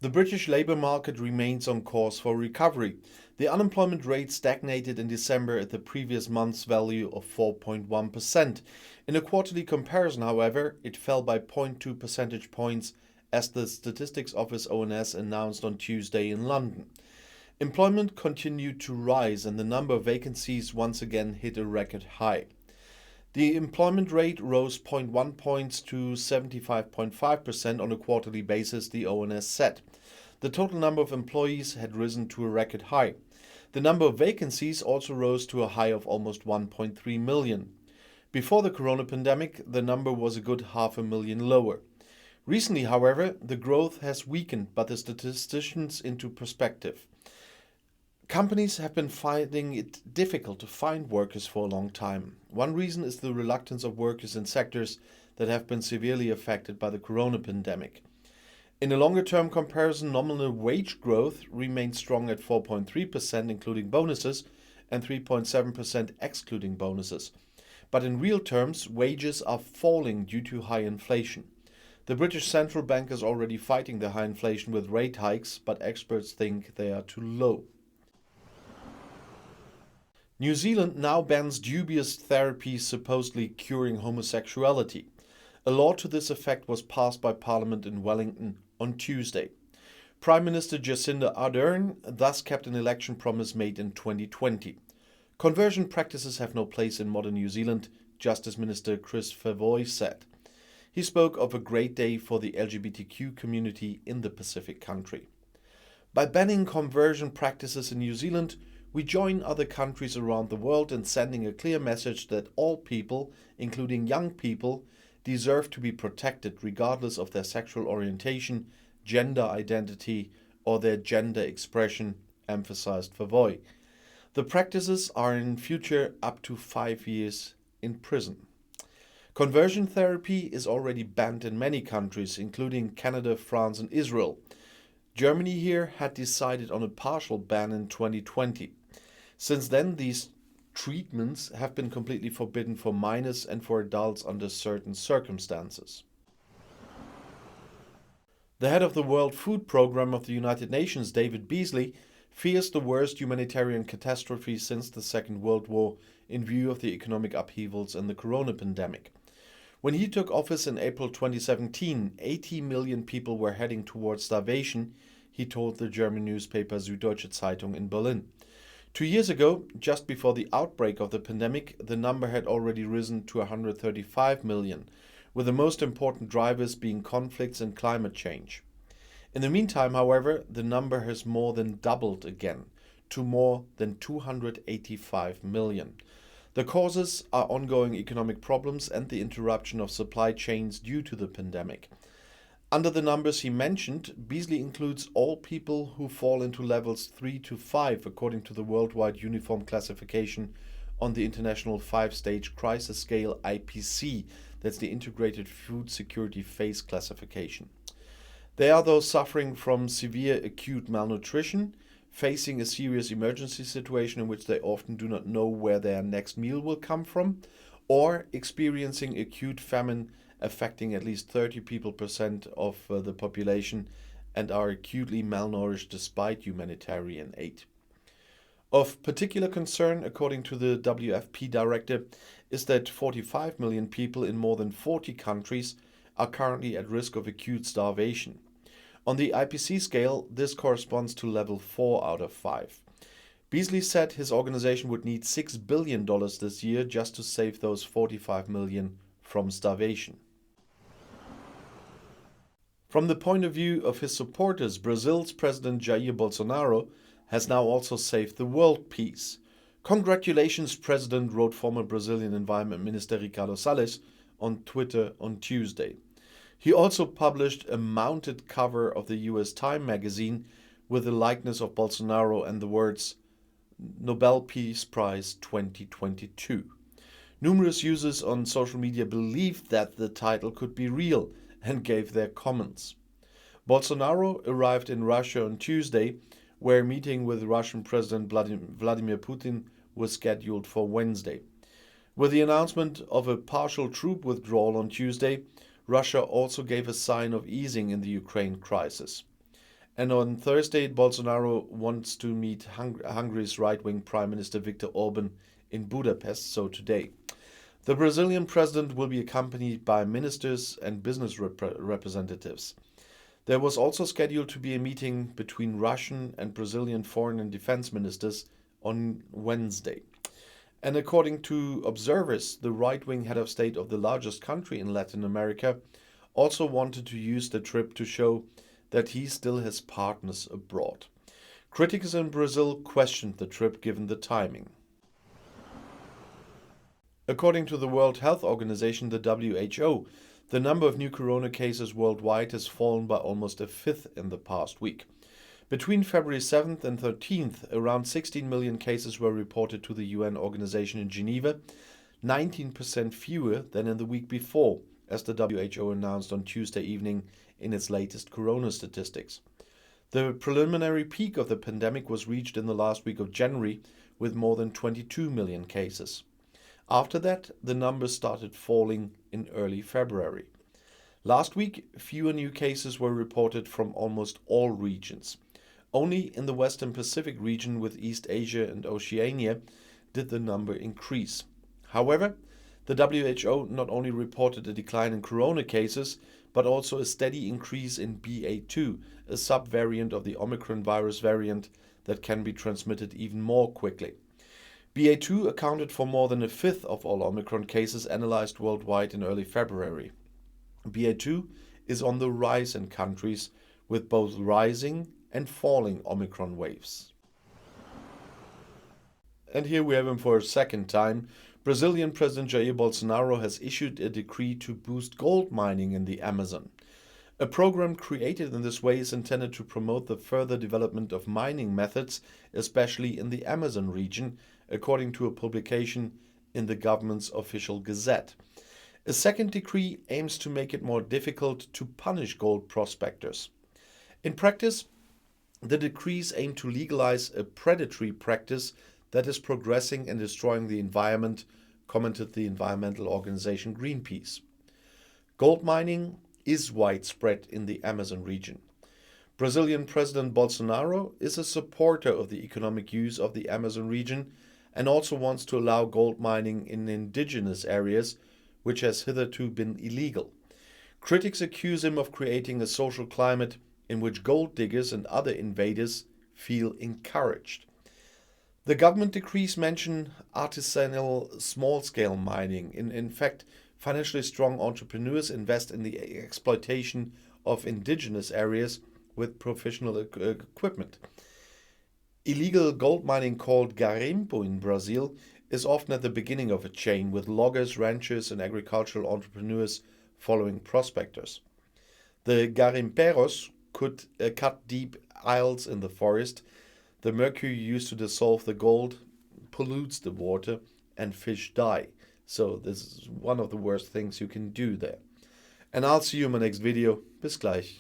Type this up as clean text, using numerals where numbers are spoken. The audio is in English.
The British labour market remains on course for recovery. The unemployment rate stagnated in December at the previous month's value of 4.1%. In a quarterly comparison, however, it fell by 0.2 percentage points as the Statistics Office ONS announced on Tuesday in London. Employment continued to rise and the number of vacancies once again hit a record high. The employment rate rose 0.1 points to 75.5% on a quarterly basis, the ONS said. The total number of employees had risen to a record high. The number of vacancies also rose to a high of almost 1.3 million. Before the corona pandemic, the number was a good 500,000 lower. Recently, however, the growth has weakened, but the statisticians into perspective. Companies have been finding it difficult to find workers for a long time. One reason is the reluctance of workers in sectors that have been severely affected by the corona pandemic. In a longer-term comparison, nominal wage growth remained strong at 4.3%, including bonuses, and 3.7% excluding bonuses. But in real terms, wages are falling due to high inflation. The British Central Bank is already fighting the high inflation with rate hikes, but experts think they are too low. New Zealand now bans dubious therapies supposedly curing homosexuality. A law to this effect was passed by Parliament in Wellington on Tuesday. Prime Minister Jacinda Ardern thus kept an election promise made in 2020. Conversion practices have no place in modern New Zealand, Justice Minister Chris Fevoy said. He spoke of a great day for the LGBTQ community in the Pacific country. By banning conversion practices in New Zealand, we join other countries around the world in sending a clear message that all people, including young people, deserve to be protected regardless of their sexual orientation, gender identity, or their gender expression, emphasized Fevoy. The practices are in future up to 5 years in prison. Conversion therapy is already banned in many countries, including Canada, France, and Israel. Germany here had decided on a partial ban in 2020. Since then, these treatments have been completely forbidden for minors and for adults under certain circumstances. The head of the World Food Programme of the United Nations, David Beasley, fears the worst humanitarian catastrophe since the Second World War in view of the economic upheavals and the corona pandemic. When he took office in April 2017, 80 million people were heading towards starvation, he told the German newspaper Süddeutsche Zeitung in Berlin. 2 years ago, just before the outbreak of the pandemic, the number had already risen to 135 million, with the most important drivers being conflicts and climate change. In the meantime, however, the number has more than doubled again, to more than 285 million. The causes are ongoing economic problems and the interruption of supply chains due to the pandemic. Under the numbers he mentioned, Beasley includes all people who fall into levels 3 to 5 according to the Worldwide Uniform Classification on the International 5-Stage Crisis Scale IPC, that's the Integrated Food Security Phase Classification. They are those suffering from severe acute malnutrition, facing a serious emergency situation in which they often do not know where their next meal will come from, or experiencing acute famine affecting at least 30% of the population and are acutely malnourished despite humanitarian aid. Of particular concern, according to the WFP director, is that 45 million people in more than 40 countries are currently at risk of acute starvation. On the IPC scale, this corresponds to level 4 out of 5. Beasley said his organization would need $6 billion this year just to save those 45 million from starvation. From the point of view of his supporters, Brazil's President Jair Bolsonaro has now also saved the world peace. Congratulations, President, wrote former Brazilian Environment Minister Ricardo Salles on Twitter on Tuesday. He also published a mounted cover of the US Time magazine with the likeness of Bolsonaro and the words Nobel Peace Prize 2022. Numerous users on social media believed that the title could be real and gave their comments. Bolsonaro arrived in Russia on Tuesday, where a meeting with Russian President Vladimir Putin was scheduled for Wednesday. With the announcement of a partial troop withdrawal on Tuesday, Russia also gave a sign of easing in the Ukraine crisis. And on Thursday, Bolsonaro wants to meet Hungary's right-wing Prime Minister Viktor Orban in Budapest, so today. The Brazilian president will be accompanied by ministers and business representatives. There was also scheduled to be a meeting between Russian and Brazilian foreign and defense ministers on Wednesday. And according to observers, the right-wing head of state of the largest country in Latin America also wanted to use the trip to show that he still has partners abroad. Critics in Brazil questioned the trip given the timing. According to the World Health Organization, the WHO, the number of new corona cases worldwide has fallen by almost a fifth in the past week. Between February 7th and 13th, around 16 million cases were reported to the UN organization in Geneva, 19% fewer than in the week before, as the WHO announced on Tuesday evening in its latest corona statistics. The preliminary peak of the pandemic was reached in the last week of January with more than 22 million cases. After that, the numbers started falling in early February. Last week, fewer new cases were reported from almost all regions. Only in the Western Pacific region with East Asia and Oceania did the number increase. However, the WHO not only reported a decline in corona cases, but also a steady increase in BA2, a subvariant of the Omicron virus variant that can be transmitted even more quickly. BA2 accounted for more than a fifth of all Omicron cases analyzed worldwide in early February. BA2 is on the rise in countries with both rising and falling Omicron waves. And here we have him for a second time. Brazilian President Jair Bolsonaro has issued a decree to boost gold mining in the Amazon. A program created in this way is intended to promote the further development of mining methods, especially in the Amazon region, according to a publication in the government's official gazette. A second decree aims to make it more difficult to punish gold prospectors. In practice, the decrees aim to legalize a predatory practice that is progressing and destroying the environment, commented the environmental organization Greenpeace. Gold mining is widespread in the Amazon region. Brazilian President Bolsonaro is a supporter of the economic use of the Amazon region and also wants to allow gold mining in indigenous areas, which has hitherto been illegal. Critics accuse him of creating a social climate in which gold diggers and other invaders feel encouraged. The government decrees mention artisanal small-scale mining. In fact, financially strong entrepreneurs invest in the exploitation of indigenous areas with professional equipment. Illegal gold mining, called garimpo in Brazil, is often at the beginning of a chain, with loggers, ranchers, and agricultural entrepreneurs following prospectors. The garimpeiros could cut deep aisles in the forest. The mercury used to dissolve the gold pollutes the water, and fish die. So this is one of the worst things you can do there. And I'll see you in my next video. Bis gleich.